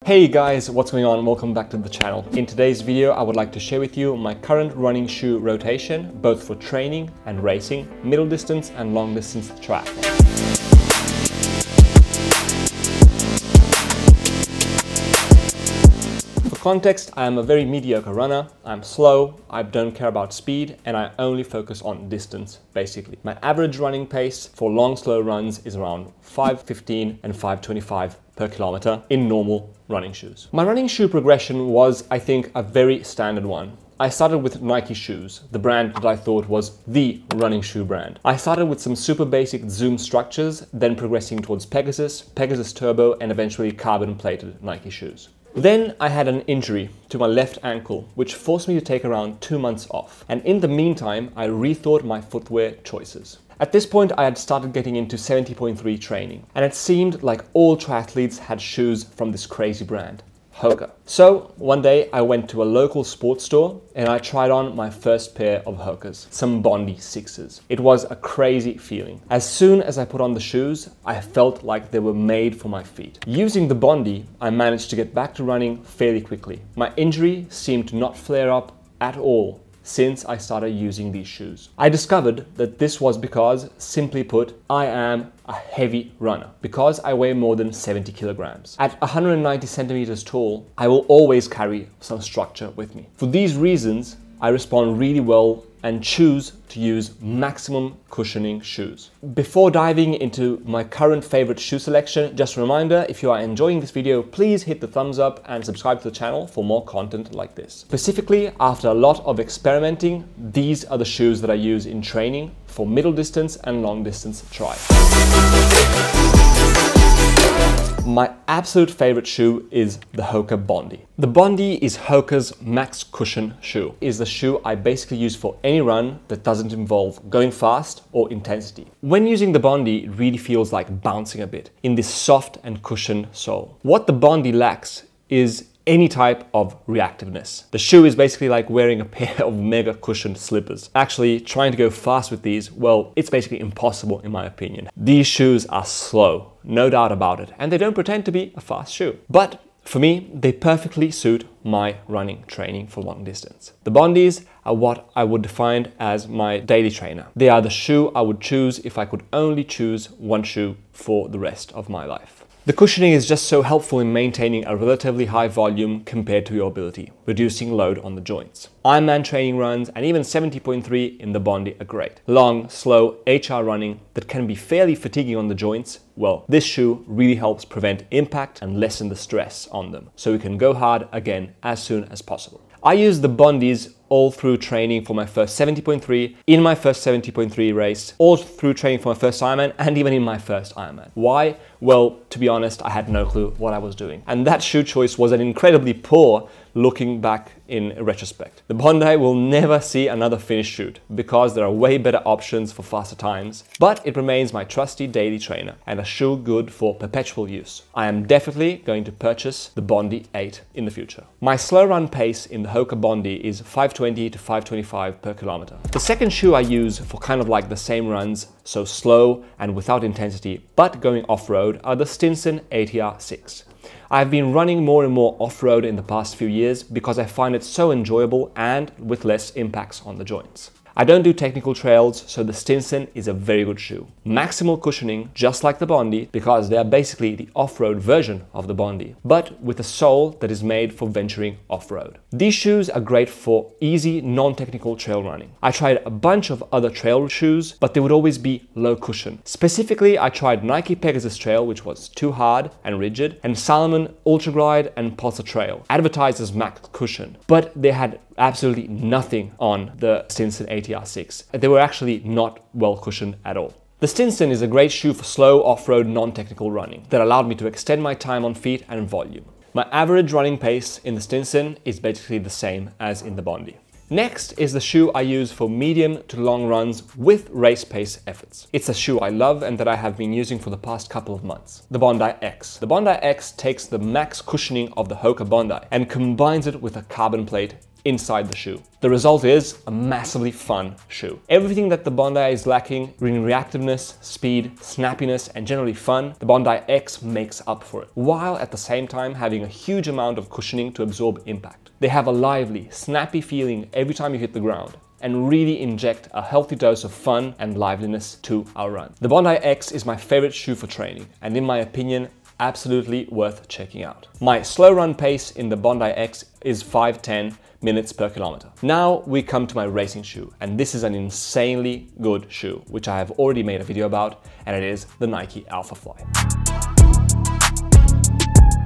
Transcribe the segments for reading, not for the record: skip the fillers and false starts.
Hey guys, what's going on? Welcome back to the channel. In today's video, I would like to share with you my current running shoe rotation, both for training and racing, middle distance and long distance triathlon. For context, I am a very mediocre runner. I'm slow, I don't care about speed, and I only focus on distance, basically. My average running pace for long, slow runs is around 5:15 and 5:25 per kilometer in normal running shoes. My running shoe progression was, I think, a very standard one. I started with Nike shoes, the brand that I thought was the running shoe brand. I started with some super basic Zoom structures, then progressing towards Pegasus, Pegasus Turbo, and eventually carbon-plated Nike shoes. Then I had an injury to my left ankle, which forced me to take around 2 months off. And in the meantime, I rethought my footwear choices. At this point, I had started getting into 70.3 training, and it seemed like all triathletes had shoes from this crazy brand, Hoka. So one day I went to a local sports store and I tried on my first pair of Hokas, some Bondi 6s. It was a crazy feeling. As soon as I put on the shoes, I felt like they were made for my feet. Using the Bondi, I managed to get back to running fairly quickly. My injury seemed to not flare up at all since I started using these shoes. I discovered that this was because, simply put, I am a heavy runner. Because I weigh more than 70 kilograms. At 190 centimeters tall, I will always carry some structure with me. For these reasons, I respond really well and choose to use maximum cushioning shoes. Before diving into my current favorite shoe selection, just a reminder, if you are enjoying this video, please hit the thumbs up and subscribe to the channel for more content like this. Specifically, after a lot of experimenting, these are the shoes that I use in training for middle distance and long distance tri. My absolute favorite shoe is the Hoka Bondi. The Bondi is Hoka's max cushion shoe. It is the shoe I basically use for any run that doesn't involve going fast or intensity. When using the Bondi, it really feels like bouncing a bit in this soft and cushioned sole. What the Bondi lacks is any type of reactiveness. The shoe is basically like wearing a pair of mega cushioned slippers. Actually, trying to go fast with these, well, it's basically impossible in my opinion. These shoes are slow, no doubt about it, and they don't pretend to be a fast shoe. But for me, they perfectly suit my running training for long distance. The Bondis are what I would define as my daily trainer. They are the shoe I would choose if I could only choose one shoe for the rest of my life. The cushioning is just so helpful in maintaining a relatively high volume compared to your ability, reducing load on the joints. IRONMAN training runs and even 70.3 in the Bondi are great. Long, slow HR running that can be fairly fatiguing on the joints, well, this shoe really helps prevent impact and lessen the stress on them, so we can go hard again as soon as possible. I use the Bondis all through training for my first 70.3, in my first 70.3 race, all through training for my first Ironman, and even in my first Ironman. Why? Well, to be honest, I had no clue what I was doing. And that shoe choice was an incredibly poor looking back in retrospect. The Bondi will never see another finished shoot because there are way better options for faster times, but it remains my trusty daily trainer and a shoe good for perpetual use. I am definitely going to purchase the Bondi 8 in the future. My slow run pace in the Hoka Bondi is 5:20 to 5:25 per kilometer. The second shoe I use for kind of like the same runs, so slow and without intensity, but going off-road, are the Stinson ATR 6. I've been running more and more off-road in the past few years because I find it so enjoyable and with less impacts on the joints. I don't do technical trails, so the Stinson is a very good shoe. Maximal cushioning, just like the Bondi, because they are basically the off-road version of the Bondi, but with a sole that is made for venturing off-road. These shoes are great for easy, non-technical trail running. I tried a bunch of other trail shoes, but they would always be low cushion. Specifically, I tried Nike Pegasus Trail, which was too hard and rigid, and Salomon Ultra Glide and Pulsar Trail, advertised as max cushion, but they had absolutely nothing on the Stinson ATR 6. They were actually not well cushioned at all. The Stinson is a great shoe for slow off-road non-technical running that allowed me to extend my time on feet and volume. My average running pace in the Stinson is basically the same as in the Bondi. Next is the shoe I use for medium to long runs with race pace efforts. It's a shoe I love and that I have been using for the past couple of months. The Bondi X. The Bondi X takes the max cushioning of the Hoka Bondi and combines it with a carbon plate inside the shoe. The result is a massively fun shoe. Everything that the Bondi is lacking in reactiveness, speed, snappiness, and generally fun, the Bondi X makes up for it, while at the same time having a huge amount of cushioning to absorb impact. They have a lively, snappy feeling every time you hit the ground, and really inject a healthy dose of fun and liveliness to our run. The Bondi X is my favorite shoe for training, and in my opinion, absolutely worth checking out. My slow run pace in the Bondi X is 5-10 minutes per kilometer. Now we come to my racing shoe, and this is an insanely good shoe, which I have already made a video about, and it is the Nike Alphafly.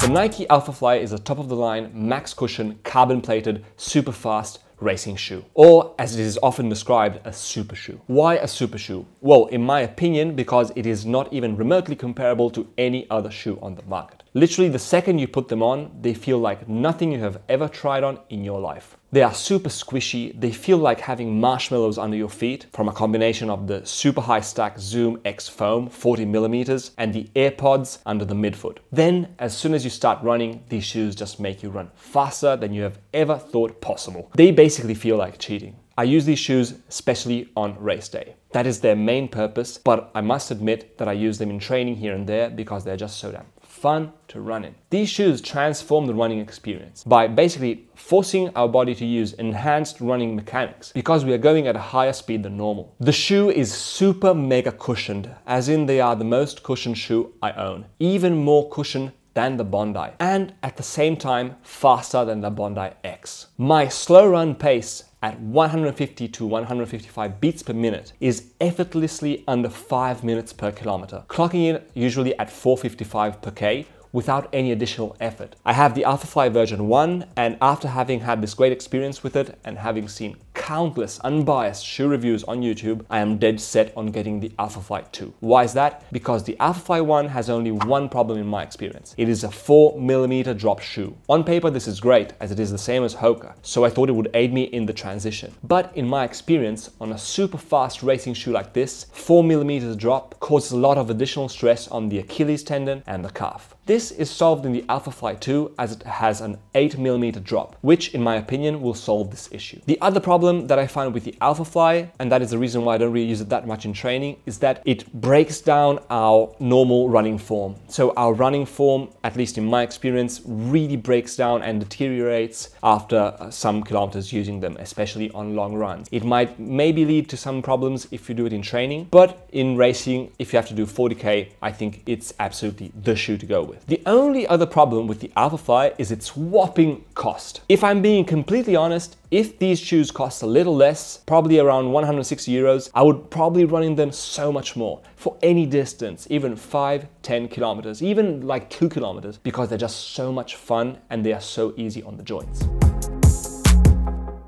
The Nike Alphafly is a top-of-the-line, max cushion, carbon-plated, super fast racing shoe, or as it is often described, a super shoe. Why a super shoe? Well, in my opinion, because it is not even remotely comparable to any other shoe on the market. Literally, the second you put them on, they feel like nothing you have ever tried on in your life. They are super squishy, they feel like having marshmallows under your feet from a combination of the super high stack Zoom X foam, 40mm, and the AirPods under the midfoot. Then, as soon as you start running, these shoes just make you run faster than you have ever thought possible. They basically feel like cheating. I use these shoes especially on race day. That is their main purpose, but I must admit that I use them in training here and there because they're just so damn fun to run in. These shoes transform the running experience by basically forcing our body to use enhanced running mechanics because we are going at a higher speed than normal. The shoe is super mega cushioned, as in they are the most cushioned shoe I own. Even more cushioned than the Bondi, and at the same time faster than the Bondi X. My slow run pace at 150 to 155 beats per minute is effortlessly under 5 minutes per kilometer, clocking in usually at 455 per K without any additional effort. I have the Alphafly version 1, and after having had this great experience with it and having seen countless unbiased shoe reviews on YouTube, I am dead set on getting the Alphafly 2. Why is that? Because the Alphafly 1 has only one problem in my experience. It is a 4mm drop shoe. On paper this is great, as it is the same as Hoka, so I thought it would aid me in the transition. But in my experience, on a super fast racing shoe like this, 4mm drop causes a lot of additional stress on the Achilles tendon and the calf. This is solved in the Alphafly 2 as it has an 8mm drop, which in my opinion will solve this issue. The other problem that I find with the Alphafly, and that is the reason why I don't really use it that much in training, is that it breaks down our normal running form. So our running form, at least in my experience, really breaks down and deteriorates after some kilometers using them, especially on long runs. It might maybe lead to some problems if you do it in training, but in racing, if you have to do 40K, I think it's absolutely the shoe to go with. The only other problem with the Alphafly is its whopping cost. If I'm being completely honest, if these shoes cost a little less, probably around 160 euros, I would probably run in them so much more for any distance, even 5-10 kilometers, even like 2 kilometers, because they're just so much fun and they are so easy on the joints.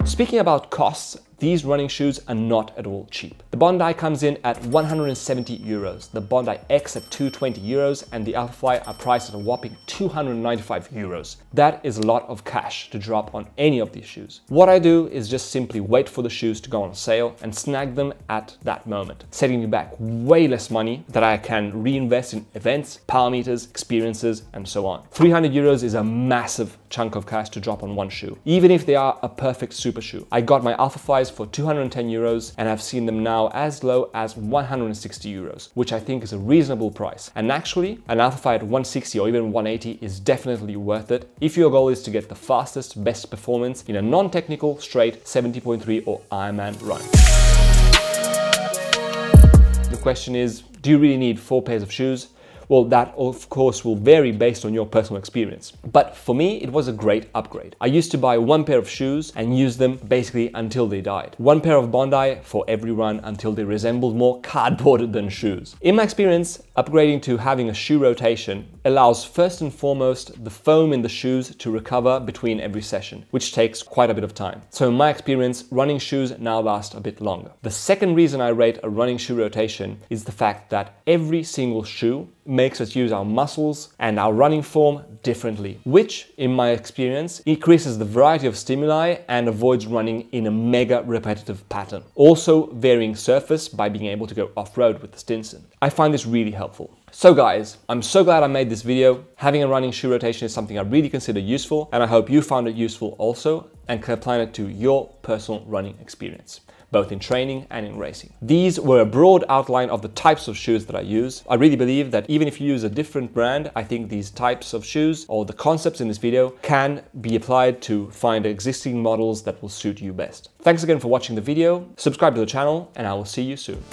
Speaking about costs, these running shoes are not at all cheap. The Bondi comes in at 170 euros, the Bondi X at 220 euros, and the Alphafly are priced at a whopping 295 euros. That is a lot of cash to drop on any of these shoes. What I do is just simply wait for the shoes to go on sale and snag them at that moment, setting me back way less money that I can reinvest in events, power meters, experiences, and so on. 300 euros is a massive chunk of cash to drop on one shoe, even if they are a perfect super shoe. I got my Alphaflys for 210 euros, and I've seen them now as low as 160 euros, which I think is a reasonable price. And actually, an Alphafly at 160 or even 180 is definitely worth it if your goal is to get the fastest, best performance in a non-technical, straight 70.3 or IRONMAN run. The question is, do you really need 4 pairs of shoes? Well, that of course will vary based on your personal experience. But for me, it was a great upgrade. I used to buy 1 pair of shoes and use them basically until they died. 1 pair of Bondi for every run until they resembled more cardboard than shoes. In my experience, upgrading to having a shoe rotation allows first and foremost the foam in the shoes to recover between every session, which takes quite a bit of time. So in my experience, running shoes now last a bit longer. The second reason I rate a running shoe rotation is the fact that every single shoe makes us use our muscles and our running form differently, which in my experience increases the variety of stimuli and avoids running in a mega repetitive pattern. Also varying surface by being able to go off-road with the Stinson. I find this really helpful. So guys, I'm so glad I made this video. Having a running shoe rotation is something I really consider useful, and I hope you found it useful also and can apply it to your personal running experience, both in training and in racing. These were a broad outline of the types of shoes that I use. I really believe that even if you use a different brand, I think these types of shoes or the concepts in this video can be applied to find existing models that will suit you best. Thanks again for watching the video. Subscribe to the channel and I will see you soon.